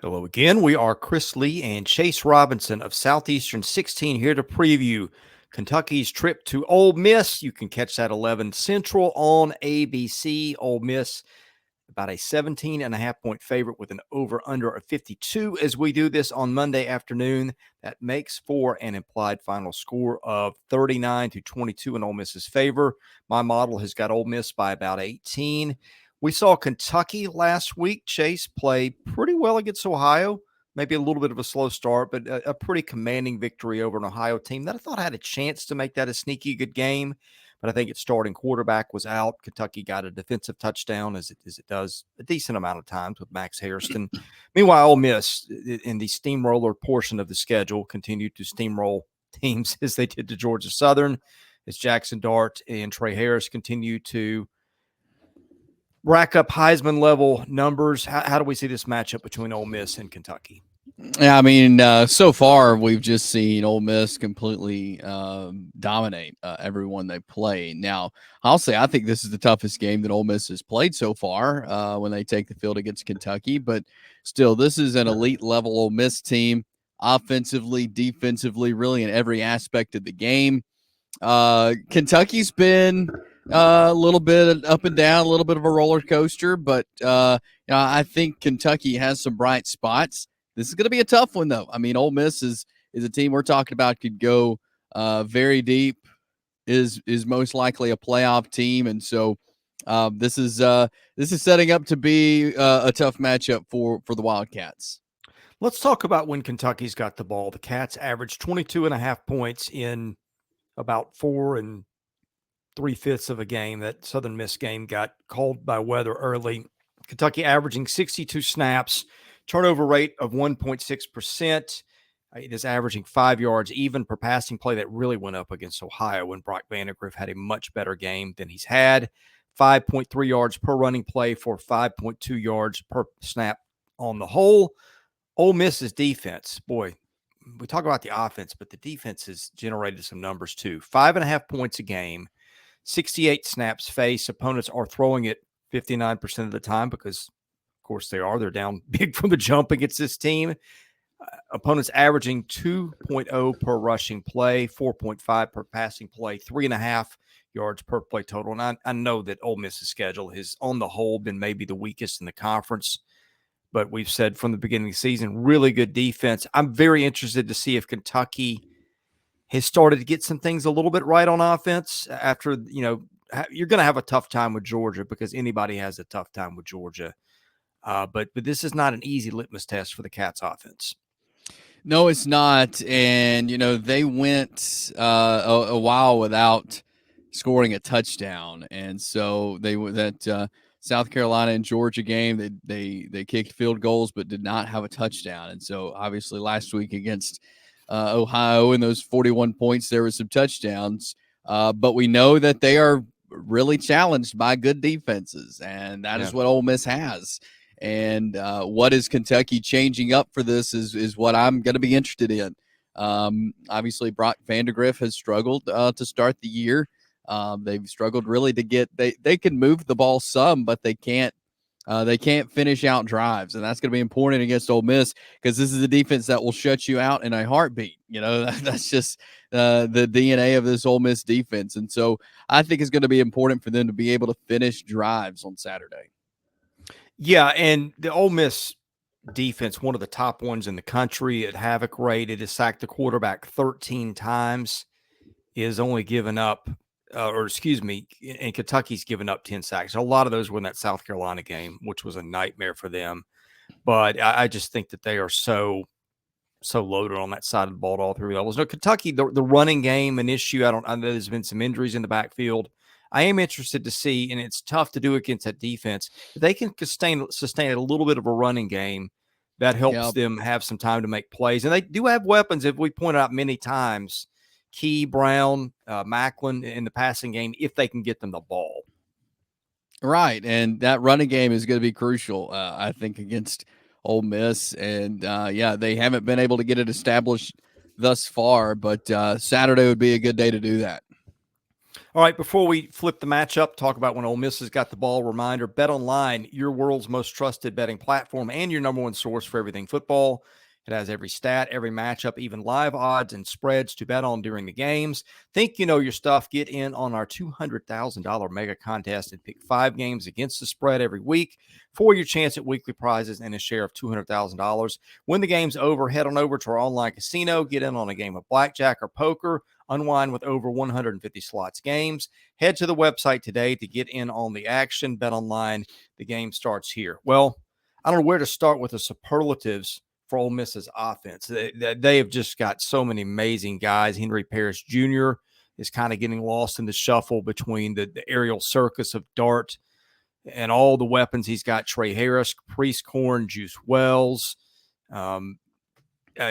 Hello again. We are Chris Lee and Chase Robinson of Southeastern 16 here to preview Kentucky's trip to Ole Miss. You can catch that 11 Central on ABC. Ole Miss about a 17.5-point favorite with an over-under of 52 as we do this on Monday afternoon. That makes for an implied final score of 39-22 in Ole Miss's favor. My model has got Ole Miss by about 18. We saw Kentucky last week, Chase, play pretty well against Ohio. Maybe a little bit of a slow start, but a pretty commanding victory over an Ohio team that I thought had a chance to make that a sneaky good game. But I think its starting quarterback was out. Kentucky got a defensive touchdown, as it does a decent amount of times with Maxwell Hairston. Meanwhile, Ole Miss, in the steamroller portion of the schedule, continued to steamroll teams as they did to Georgia Southern, as Jaxson Dart and Tre Harris continue to rack up Heisman level numbers. How do we see this matchup between Ole Miss and Kentucky? Yeah, I mean, so far we've just seen Ole Miss completely dominate everyone they play. Now, I'll say I think this is the toughest game that Ole Miss has played so far when they take the field against Kentucky. But still, this is an elite level Ole Miss team, offensively, defensively, really in every aspect of the game. Kentucky's been a little bit up and down, a little bit of a roller coaster, but I think Kentucky has some bright spots. This is going to be a tough one, though. I mean, Ole Miss is a team we're talking about could go very deep, is most likely a playoff team, and so this is setting up to be a tough matchup for the Wildcats. Let's talk about when Kentucky's got the ball. The Cats averaged 22.5 points in about 4 3/5 of a game. That Southern Miss game got called by weather early. Kentucky averaging 62 snaps, turnover rate of 1.6%. It is averaging 5 yards even per passing play. That really went up against Ohio when Brock Vandagrilff had a much better game than he's had. 5.3 yards per running play for 5.2 yards per snap on the whole. Ole Miss's defense, boy, we talk about the offense, but the defense has generated some numbers too. 5.5 points a game, 68 snaps faced. Opponents are throwing it 59% of the time because, of course, they are. They're down big from the jump against this team. Opponents averaging 2.0 per rushing play, 4.5 per passing play, 3.5 yards per play total. And I know that Ole Miss's schedule has, on the whole, been maybe the weakest in the conference. But we've said from the beginning of the season, really good defense. I'm very interested to see if Kentucky has started to get some things a little bit right on offense after, you're going to have a tough time with Georgia because anybody has a tough time with Georgia. But this is not an easy litmus test for the Cats offense. No, it's not. And, they went a while without scoring a touchdown. And so that South Carolina and Georgia game, they kicked field goals but did not have a touchdown. And so obviously last week against Ohio in those 41 points, there were some touchdowns. But we know that they are really challenged by good defenses, and that is what Ole Miss has. And what is Kentucky changing up for this is what I'm going to be interested in. Obviously, Brock Vandagrilff has struggled to start the year. They've struggled really to get they can move the ball some, but they can't finish out drives, and that's going to be important against Ole Miss because this is a defense that will shut you out in a heartbeat. That's just the DNA of this Ole Miss defense, and so I think it's going to be important for them to be able to finish drives on Saturday. Yeah, and the Ole Miss defense, one of the top ones in the country at havoc rate. It has sacked the quarterback 13 times, is only given up, and Kentucky's given up 10 sacks. A lot of those were in that South Carolina game, which was a nightmare for them. But I just think that they are so loaded on that side of the ball at all three levels. No, Kentucky, the running game, an issue. I know there's been some injuries in the backfield. I am interested to see, and it's tough to do against that defense, if they can sustain a little bit of a running game that helps them have some time to make plays. And they do have weapons, as we pointed out many times, Key, Brown, Maclin in the passing game, if they can get them the ball. Right, and that running game is going to be crucial, I think, against Ole Miss. And, they haven't been able to get it established thus far, but Saturday would be a good day to do that. All right, before we flip the matchup, talk about when Ole Miss has got the ball. Reminder, Bet Online, your world's most trusted betting platform and your number one source for everything football. It has every stat, every matchup, even live odds and spreads to bet on during the games. Think you know your stuff. Get in on our $200,000 mega contest and pick 5 games against the spread every week for your chance at weekly prizes and a share of $200,000. When the game's over, head on over to our online casino, get in on a game of blackjack or poker, unwind with over 150 slots games. Head to the website today to get in on the action. Bet Online, the game starts here. Well, I don't know where to start with the superlatives for Ole Miss's offense. They have just got so many amazing guys. Henry Parrish Jr. is kind of getting lost in the shuffle between the aerial circus of Dart and all the weapons he's got. Tre Harris, Prieskhorn, Juice Wells,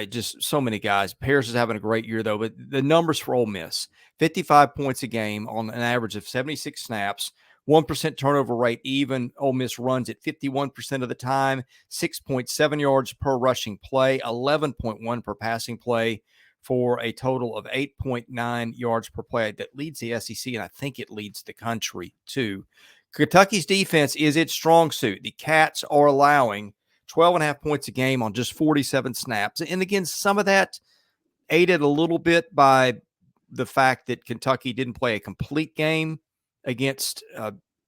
just so many guys. Parrish is having a great year, though. But the numbers for Ole Miss, 55 points a game on an average of 76 snaps, 1% turnover rate even. Ole Miss runs at 51% of the time, 6.7 yards per rushing play, 11.1 per passing play, for a total of 8.9 yards per play. That leads the SEC, and I think it leads the country, too. Kentucky's defense is its strong suit. The Cats are allowing 12.5 points a game on just 47 snaps. And again, some of that aided a little bit by the fact that Kentucky didn't play a complete game against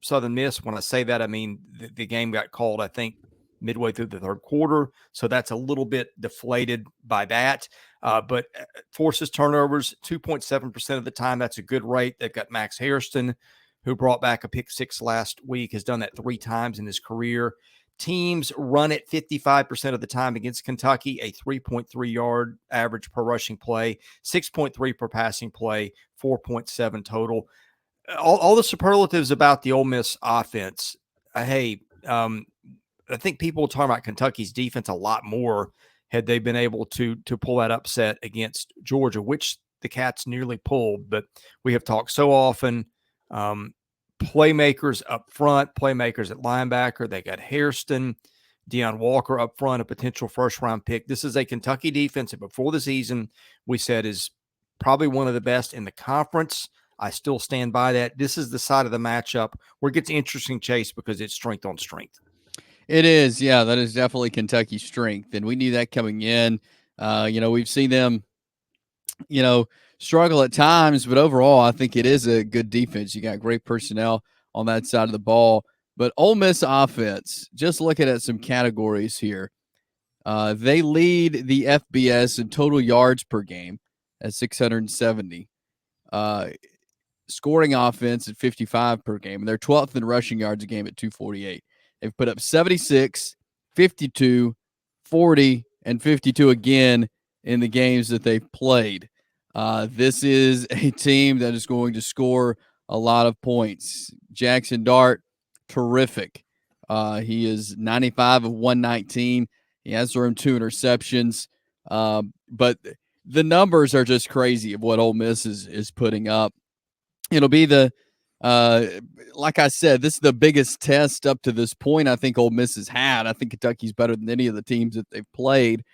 Southern Miss. When I say that, I mean the game got called, I think, midway through the third quarter. So that's a little bit deflated by that. But forces turnovers 2.7% of the time. That's a good rate. They've got Max Hairston, who brought back a pick 6 last week, has done that 3 times in his career. Teams run it 55% of the time against Kentucky, a 3.3 yard average per rushing play, 6.3 per passing play, 4.7 total. All the superlatives about the Ole Miss offense. I think people will talk about Kentucky's defense a lot more had they been able to pull that upset against Georgia, which the Cats nearly pulled. But we have talked so often. Playmakers up front, playmakers at linebacker. They got Hairston, Deone Walker up front, a potential first-round pick. This is a Kentucky defense that before the season we said is probably one of the best in the conference. I still stand by that. This is the side of the matchup where it gets interesting, Chase, because it's strength on strength. It is, yeah, that is definitely Kentucky's strength, and we knew that coming in. We've seen them, struggle at times, but overall, I think it is a good defense. You got great personnel on that side of the ball. But Ole Miss offense, just looking at some categories here, they lead the FBS in total yards per game at 670. Scoring offense at 55 per game, and they're 12th in rushing yards a game at 248. They've put up 76, 52, 40, and 52 again in the games that they've played. This is a team that is going to score a lot of points. Jaxson Dart, terrific. He is 95 of 119. He has thrown 2 interceptions. But the numbers are just crazy of what Ole Miss is putting up. It'll be like I said, this is the biggest test up to this point I think Ole Miss has had. I think Kentucky's better than any of the teams that they've played.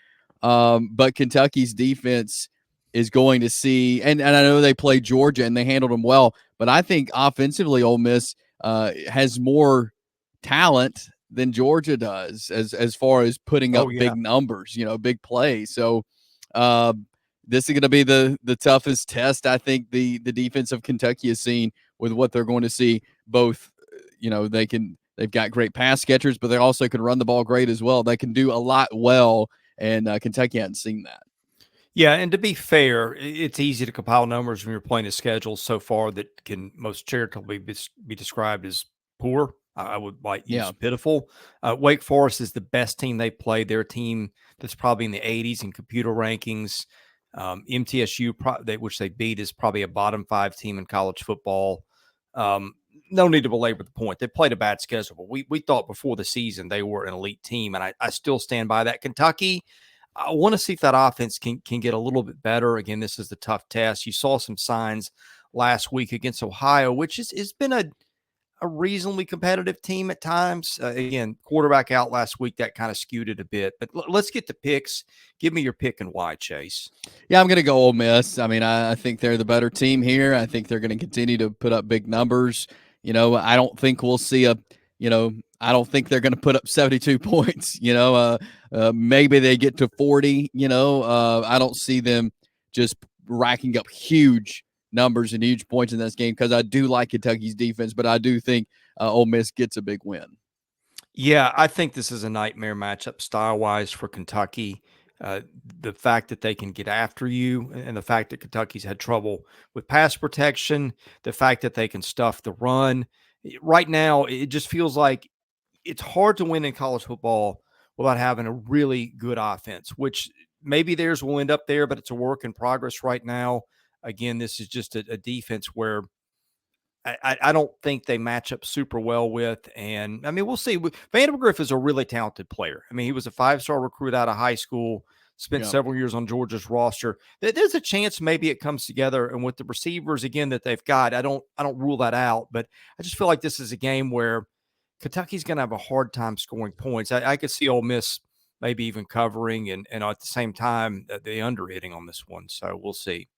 But Kentucky's defense is going to see, and I know they played Georgia and they handled them well, but I think offensively Ole Miss has more talent than Georgia does as far as putting up big numbers, big plays. So this is going to be the toughest test I think the defense of Kentucky has seen, with what they're going to see. Both, they've got great pass catchers, but they also can run the ball great as well. They can do a lot well, and Kentucky hadn't seen that. Yeah, and to be fair, it's easy to compile numbers when you're playing a schedule so far that can most charitably be described as poor. I would use pitiful. Wake Forest is the best team they played. They're a team that's probably in the 80s in computer rankings. MTSU, which they beat, is probably a bottom 5 team in college football. No need to belabor the point. They played a bad schedule, but we thought before the season they were an elite team, and I still stand by that. Kentucky, I want to see if that offense can get a little bit better. Again, this is the tough test. You saw some signs last week against Ohio, which has been a reasonably competitive team at times. Again, quarterback out last week, that kind of skewed it a bit. But let's get to picks. Give me your pick and why, Chase. Yeah, I'm going to go Ole Miss. I mean, I think they're the better team here. I think they're going to continue to put up big numbers. I don't think we'll see I don't think they're going to put up 72 points. Maybe they get to 40. I don't see them just racking up huge numbers and huge points in this game because I do like Kentucky's defense, but I do think Ole Miss gets a big win. Yeah, I think this is a nightmare matchup style-wise for Kentucky. The fact that they can get after you and the fact that Kentucky's had trouble with pass protection, the fact that they can stuff the run. Right now, it just feels like it's hard to win in college football without having a really good offense, which maybe theirs will end up there, but it's a work in progress right now. Again, this is just a defense where I don't think they match up super well with. And I mean, we'll see. Vandagrilff is a really talented player. I mean, he was a 5-star recruit out of high school, spent several years on Georgia's roster. There's a chance maybe it comes together. And with the receivers again that they've got, I don't rule that out. But I just feel like this is a game where Kentucky's going to have a hard time scoring points. I could see Ole Miss maybe even covering and at the same time the under hitting on this one. So we'll see.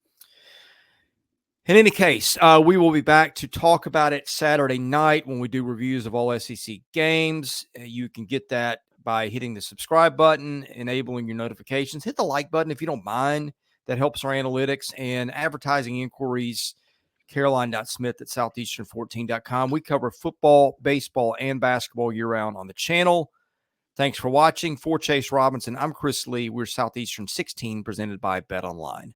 In any case, we will be back to talk about it Saturday night when we do reviews of all SEC games. You can get that by hitting the subscribe button, enabling your notifications. Hit the like button if you don't mind. That helps our analytics and advertising inquiries. Caroline.smith@southeastern14.com. We cover football, baseball, and basketball year-round on the channel. Thanks for watching. For Chase Robinson, I'm Chris Lee. We're Southeastern 16, presented by BetOnline.